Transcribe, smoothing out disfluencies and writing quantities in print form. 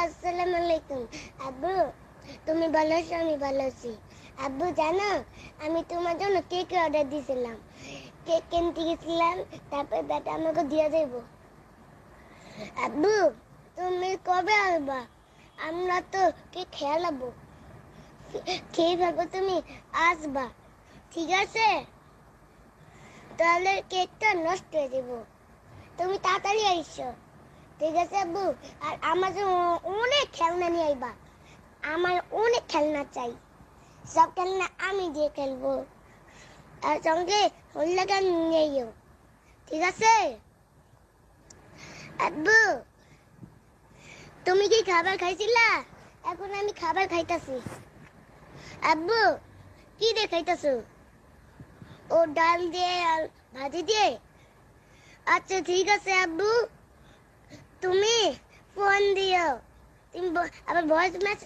আসসালামু আলাইকুম। আব্বু তুমি ভালো আছো? আমি ভালো আছি। আব্বু জানো আমি তোমার জন্য কেক অর্ডার দিয়েছিলাম। কেক কিনতে গেছিলাম, তারপর ব্যাটা আমাকে দিয়ে দেব। আব্বু তুমি কবে আসবা? আমরা তো কেক খেলাবো, খেয়ে ফেলবো, তুমি আসবা ঠিক আছে? তাহলে কেকটা নষ্ট হয়ে দেবো, তুমি তাড়াতাড়ি আইসো ঠিক আছে আব্বু? আর আমার জন্য অনেক খেলনা নিয়ে আইবা, আমার অনেক খেলনা চাই, সব খেলনা আমি দিয়ে খেলবো। আর সঙ্গে হল্লা গান নিয়েও ঠিক আছে? আব্বু তুমি কি খাবার খাইছিলা? এখন আমি খাবার খাইতাছি। আব্বু কি দিয়ে খাইতাছো? ও ডাল দিয়ে আর ভাজি দিয়ে? আচ্ছা ঠিক আছে আব্বু, তুমি ফোন দিও, তুমি আবার ভয়েস মেসেজ